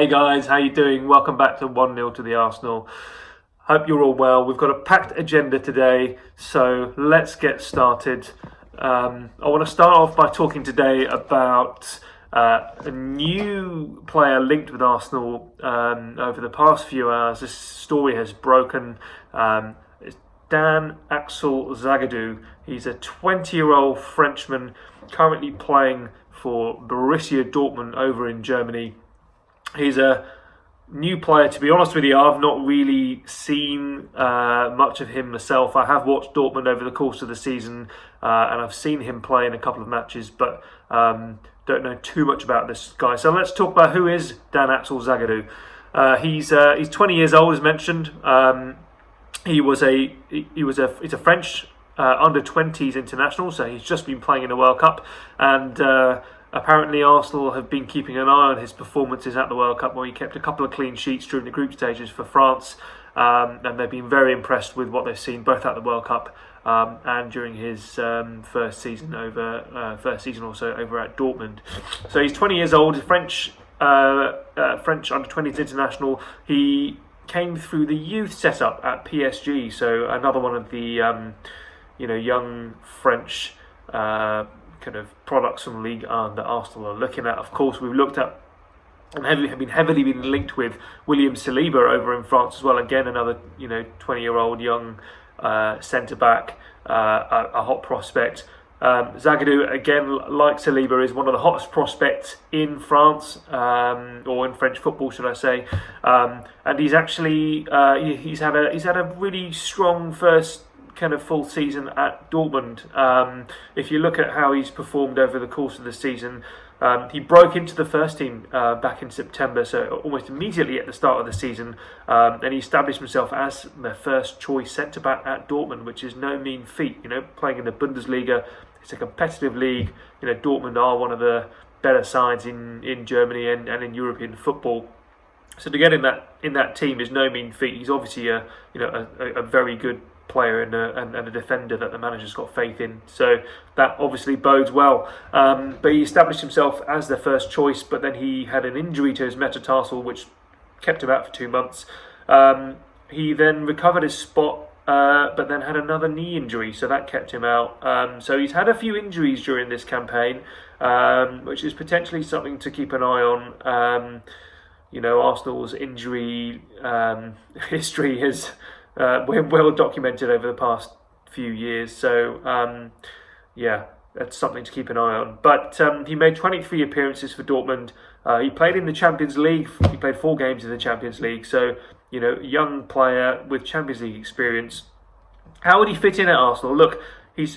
Hey guys, how you doing? Welcome back to 1-Nil-To-The-Arsenal. Hope you're all well. We've got a packed agenda today, so let's get started. I want to start off by talking today about a new player linked with Arsenal over the past few hours. This story has broken. It's Dan Axel Zagadou. He's a 20-year-old Frenchman currently playing for Borussia Dortmund over in Germany. He's a new player, to be honest with you. I've not really seen much of him myself. I have watched Dortmund over the course of the season and I've seen him play in a couple of matches, but don't know too much about this guy. So let's talk about who is Dan Axel Zagadou. He's 20 years old, as mentioned. He's a French under-20s international, so he's just been playing in the World Cup, and apparently Arsenal have been keeping an eye on his performances at the World Cup, where he kept a couple of clean sheets during the group stages for France, and they've been very impressed with what they've seen both at the World Cup and during his first season also over at Dortmund. So he's 20 years old, French under-20s international. He came through the youth setup at PSG, so another one of the young French kind of products from Ligue 1 that Arsenal are looking at. Of course, we've looked at and have been heavily linked with William Saliba over in France as well. Again, another 20-year-old young centre back, a hot prospect. Zagadou, again, like Saliba, is one of the hottest prospects in France, or in French football, should I say? And he's actually he's had a really strong first kind of full season at Dortmund. If you look at how he's performed over the course of the season, he broke into the first team back in September, so almost immediately at the start of the season, and he established himself as the first choice centre back at Dortmund, which is no mean feat. Playing in the Bundesliga, it's a competitive league. Dortmund are one of the better sides in Germany and in European football. So to get in that team is no mean feat. He's obviously a very good player and a defender that the manager's got faith in, so that obviously bodes well. But he established himself as their first choice, but then he had an injury to his metatarsal which kept him out for 2 months. He then recovered his spot, but then had another knee injury, so that kept him out. So he's had a few injuries during this campaign, which is potentially something to keep an eye on. Arsenal's injury history has well documented over the past few years, so that's something to keep an eye on. But he made 23 appearances for Dortmund. He played in the Champions League. He played 4 games in the Champions League, so young player with Champions League experience. How would he fit in at Arsenal? Look, he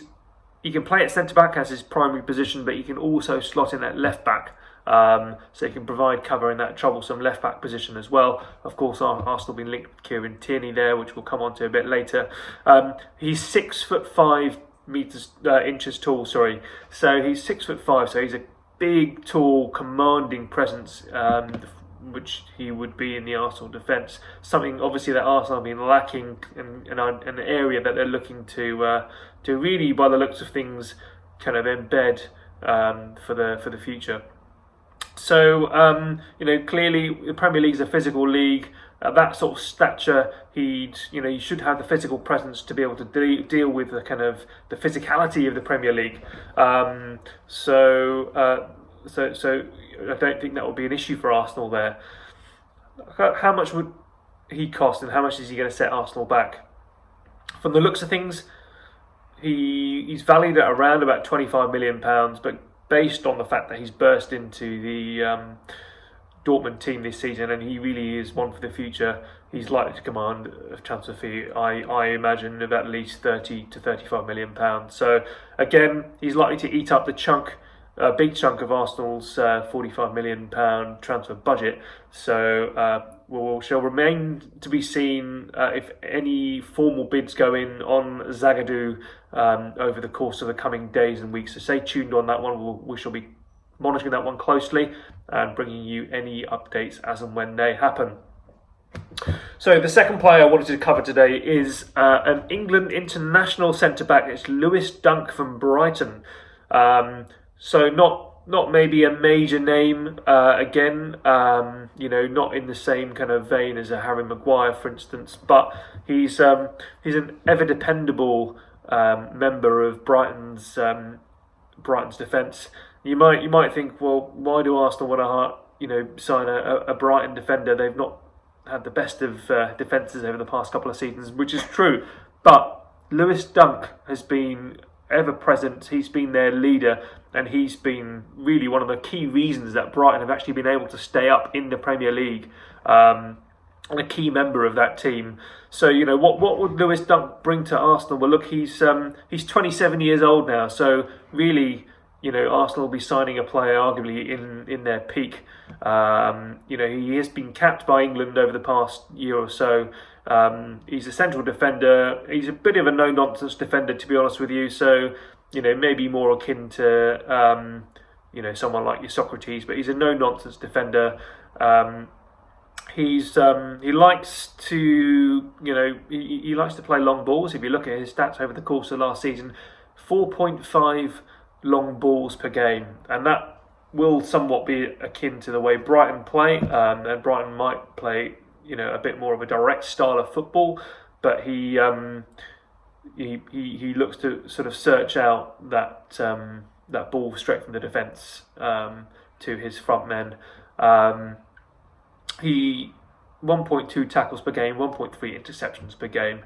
can play at centre back as his primary position, but he can also slot in at left back. So he can provide cover in that troublesome left back position as well. Of course, Arsenal been linked with Kieran Tierney there, which we'll come on to a bit later. He's 6'5" inches tall. So he's 6'5", so he's a big, tall, commanding presence, which he would be in the Arsenal defence. Something obviously that Arsenal have been lacking, in an area that they're looking to really, by the looks of things, kind of embed for the future. So, clearly the Premier League is a physical league. At that sort of stature, he should have the physical presence to be able to deal with the kind of the physicality of the Premier League. So I don't think that would be an issue for Arsenal there. How much would he cost, and how much is he going to set Arsenal back? From the looks of things, he's valued at around about £25 million, but based on the fact that he's burst into the Dortmund team this season, and he really is one for the future, he's likely to command a transfer fee, I imagine, of at least £30 to £35 million. So again, he's likely to eat up a big chunk of Arsenal's £45 million transfer budget. So shall remain to be seen if any formal bids go in on Zagadou over the course of the coming days and weeks. So stay tuned on that one. We shall be monitoring that one closely and bringing you any updates as and when they happen. So the second player I wanted to cover today is an England international centre-back. It's Lewis Dunk from Brighton. So not not maybe a major name again, not in the same kind of vein as a Harry Maguire, for instance, but he's an ever dependable member of Brighton's defence. You might think, well, why do Arsenal want to sign a Brighton defender? They've not had the best of defences over the past couple of seasons, which is true, but Lewis Dunk has been ever present. He's been their leader, and he's been really one of the key reasons that Brighton have actually been able to stay up in the Premier League, and a key member of that team. So what would Lewis Dunk bring to Arsenal? Well, look, he's 27 years old now, so really Arsenal will be signing a player arguably in their peak. He has been capped by England over the past year or so. He's a central defender. He's a bit of a no-nonsense defender, to be honest with you. So, maybe more akin to, someone like your Socrates, but he's a no-nonsense defender. He likes to, he likes to play long balls. If you look at his stats over the course of last season, 4.5 long balls per game, and that will somewhat be akin to the way Brighton play, and Brighton might play a bit more of a direct style of football, but he looks to sort of search out that ball straight from the defence to his front men. He 1.2 tackles per game, 1.3 interceptions per game.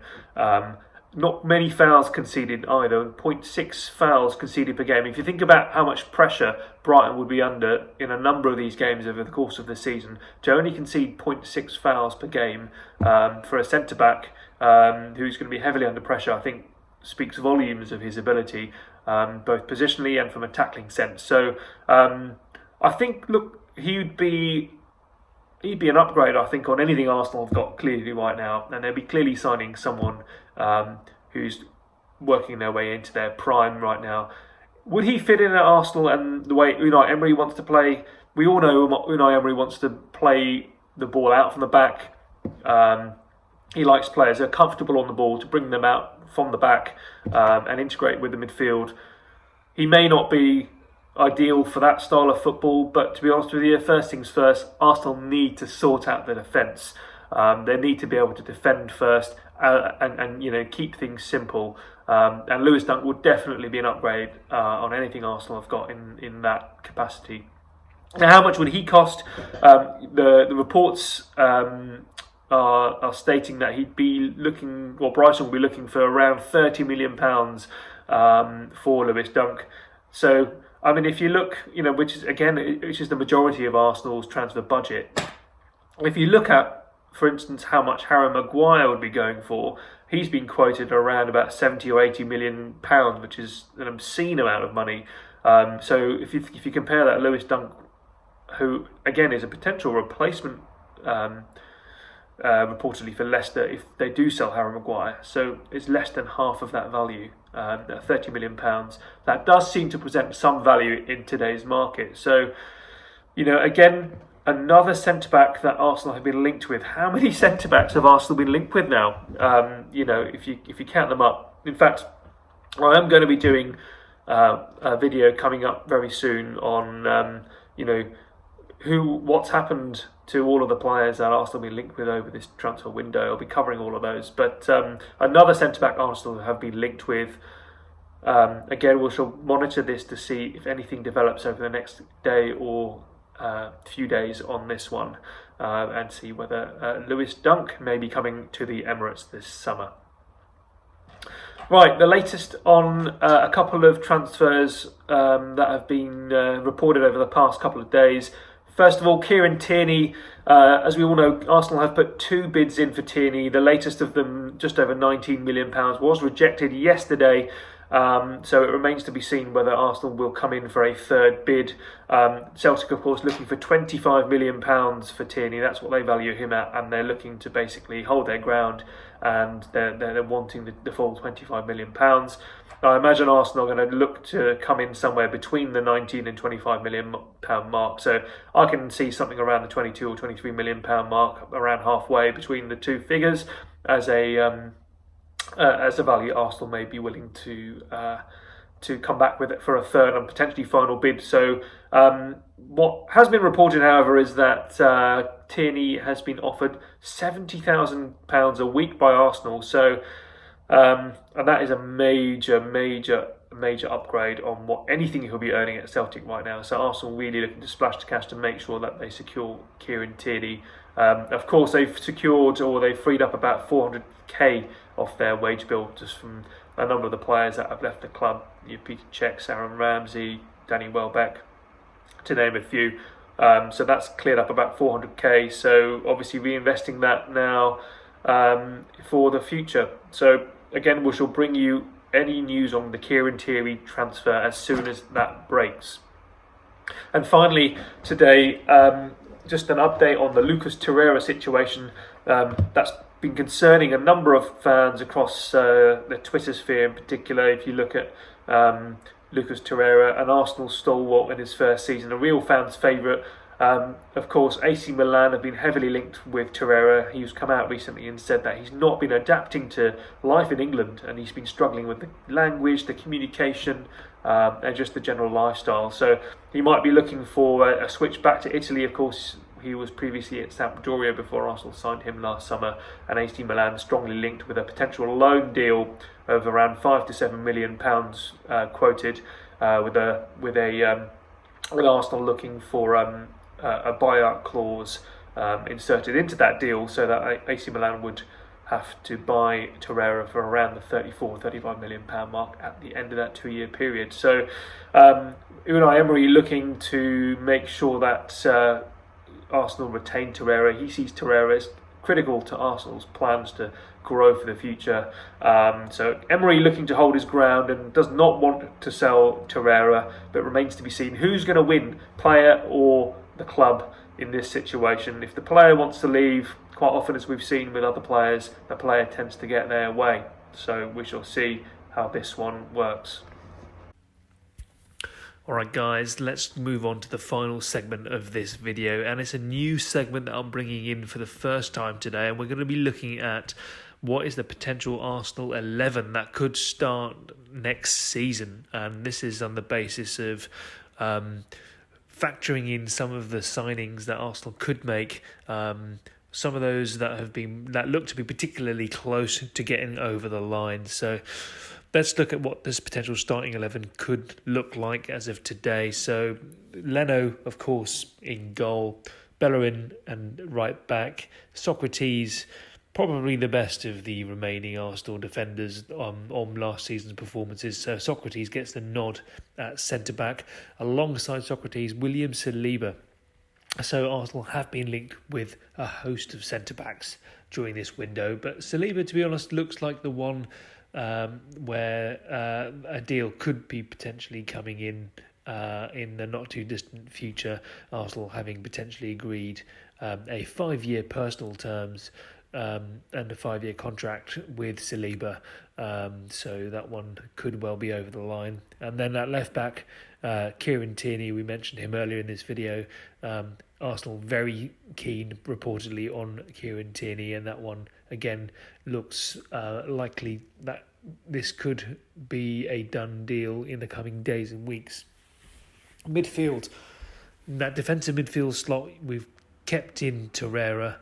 Not many fouls conceded either, 0.6 fouls conceded per game. If you think about how much pressure Brighton would be under in a number of these games over the course of the season, to only concede 0.6 fouls per game for a centre-back who's going to be heavily under pressure, I think speaks volumes of his ability, both positionally and from a tackling sense. So I think, look, he'd be an upgrade, I think, on anything Arsenal have got clearly right now, and they'll be clearly signing someone who's working their way into their prime right now. Would he fit in at Arsenal and the way Unai Emery wants to play? We all know Unai Emery wants to play the ball out from the back. He likes players who are comfortable on the ball to bring them out from the back and integrate with the midfield. He may not be ideal for that style of football, but to be honest with you, first things first, Arsenal need to sort out the defence. They need to be able to defend first and keep things simple. And Lewis Dunk would definitely be an upgrade on anything Arsenal have got in that capacity. Now, how much would he cost? The reports are stating that he'd be looking, or Brighton will be looking for around £30 million for Lewis Dunk. So, I mean, if you look, which is the majority of Arsenal's transfer budget. If you look at, for instance, how much Harry Maguire would be going for, he's been quoted around about 70 or 80 million pounds, which is an obscene amount of money. So if you compare that, Lewis Dunk, who again is a potential replacement, reportedly for Leicester if they do sell Harry Maguire, so it's less than half of that value, £30 million. That does seem to present some value in today's market. So, again, another centre-back that Arsenal have been linked with. How many centre-backs have Arsenal been linked with now? If you count them up. In fact, I am going to be doing a video coming up very soon on, what's happened to all of the players that Arsenal have been linked with over this transfer window. I'll be covering all of those. But another centre-back Arsenal have been linked with. Again, we shall monitor this to see if anything develops over the next day or few days on this one, and see whether Lewis Dunk may be coming to the Emirates this summer. Right, the latest on a couple of transfers that have been reported over the past couple of days. First of all, Kieran Tierney. As we all know, Arsenal have put 2 bids in for Tierney. The latest of them, just over £19 million, was rejected yesterday. So it remains to be seen whether Arsenal will come in for a third bid. Celtic, of course, looking for £25 million for Tierney. That's what they value him at, and they're looking to basically hold their ground, and they're wanting the full £25 million. I imagine Arsenal are going to look to come in somewhere between the £19 and £25 million mark. So I can see something around the £22 or £23 million mark, around halfway between the two figures, as a value Arsenal may be willing to to come back with it for a third and potentially final bid. So what has been reported, however, is that Tierney has been offered £70,000 a week by Arsenal. So and that is a major upgrade on what anything he'll be earning at Celtic right now. So Arsenal really looking to splash the cash to make sure that they secure Kieran Tierney. Of course, they've freed up about 400k off their wage bill just from a number of the players that have left the club. Peter Cech, Aaron Ramsey, Danny Welbeck, to name a few. So that's cleared up about 400k. So obviously reinvesting that now for the future. So again, we shall bring you any news on the Kieran Tierney transfer as soon as that breaks. And finally, today, just an update on the Lucas Torreira situation. That's been concerning a number of fans across the Twitter sphere in particular. If you look at Lucas Torreira, an Arsenal stalwart in his first season, a real fan's favourite. Of course, AC Milan have been heavily linked with Torreira. He's come out recently and said that he's not been adapting to life in England, and he's been struggling with the language, the communication, and just the general lifestyle. So he might be looking for a switch back to Italy. Of course, he was previously at Sampdoria before Arsenal signed him last summer, and AC Milan strongly linked with a potential loan deal of around £5 to £7 million quoted, with Arsenal looking for a buyout clause inserted into that deal, so that AC Milan would have to buy Torreira for around the £34-35 million mark at the end of that 2-year period. So Unai Emery looking to make sure that Arsenal retain Torreira. He sees Torreira as critical to Arsenal's plans to grow for the future. So Emery looking to hold his ground and does not want to sell Torreira, but remains to be seen who's going to win, player or the club, in this situation. If the player wants to leave, quite often, as we've seen with other players, the player tends to get their way. So we shall see how this one works. Alright guys, let's move on to the final segment of this video, and it's a new segment that I'm bringing in for the first time today, and we're going to be looking at what is the potential Arsenal 11 that could start next season. And this is on the basis of factoring in some of the signings that Arsenal could make, some of those that look to be particularly close to getting over the line. So let's look at what this potential starting 11 could look like as of today. So Leno, of course, in goal, Bellerin and right back, Socrates, probably the best of the remaining Arsenal defenders on last season's performances. So Socrates gets the nod at centre-back. Alongside Socrates, William Saliba. So Arsenal have been linked with a host of centre-backs during this window. But Saliba, to be honest, looks like the one where a deal could be potentially coming in the not-too-distant future. Arsenal having potentially agreed a 5-year personal terms and a 5-year contract with Saliba, so that one could well be over the line. And then at left back, Kieran Tierney, we mentioned him earlier in this video. Arsenal very keen reportedly on Kieran Tierney, and that one again looks likely that this could be a done deal in the coming days and weeks. Midfield, that defensive midfield slot, we've kept in Torreira.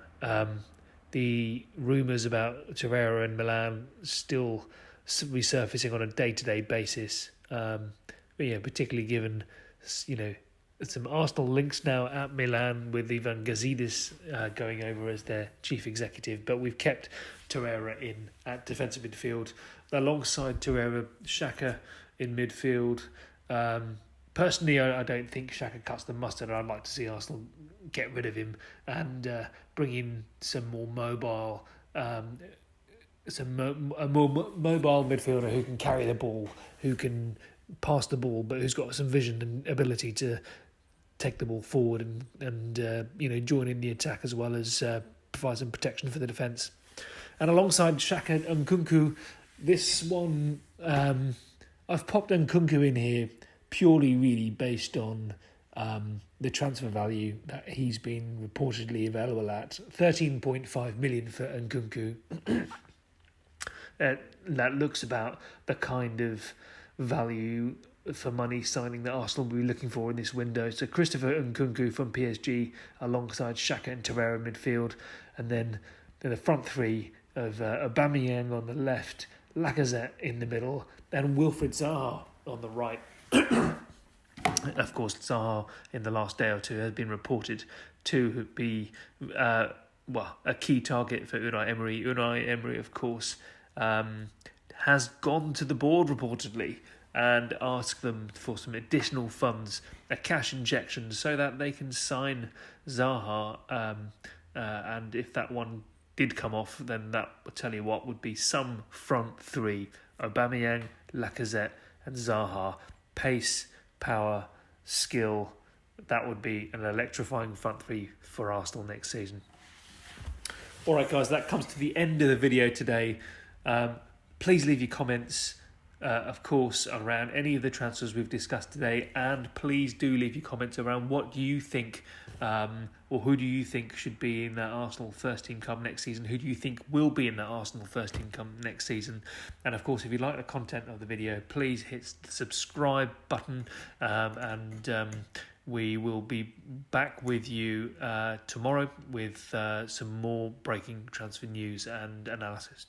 The rumours about Torreira and Milan still resurfacing on a day-to-day basis. Particularly given, some Arsenal links now at Milan with Ivan Gazidis going over as their chief executive. But we've kept Torreira in at defensive midfield. Alongside Torreira, Xhaka in midfield. Personally, I don't think Xhaka cuts the mustard. I'd like to see Arsenal get rid of him and bring in some more mobile, a more mobile midfielder who can carry the ball, who can pass the ball, but who's got some vision and ability to take the ball forward and join in the attack as well as provide some protection for the defence. And alongside Xhaka and Nkunku, this one I've popped Nkunku in here purely really based on the transfer value that he's been reportedly available at. 13.5 million for Nkunku. That looks about the kind of value for money signing that Arsenal will be looking for in this window. So Christopher Nkunku from PSG alongside Xhaka and Torreira midfield, and then the front three of Aubameyang on the left, Lacazette in the middle, and Wilfried Zaha on the right. Of course, Zaha in the last day or two has been reported to be a key target for Unai Emery. Unai Emery, of course, has gone to the board reportedly and asked them for some additional funds, a cash injection, so that they can sign Zaha. And if that one did come off, then that, I'll tell you what, would be some front three: Aubameyang, Lacazette and Zaha. Pace, power, skill. That would be an electrifying front three for Arsenal next season. All right, guys, that comes to the end of the video today. Please leave your comments, of course, around any of the transfers we've discussed today, and please do leave your comments around what you think, or who do you think should be in that Arsenal first team come next season? Who do you think will be in that Arsenal first team come next season? And of course, if you like the content of the video, please hit the subscribe button, and we will be back with you tomorrow with some more breaking transfer news and analysis.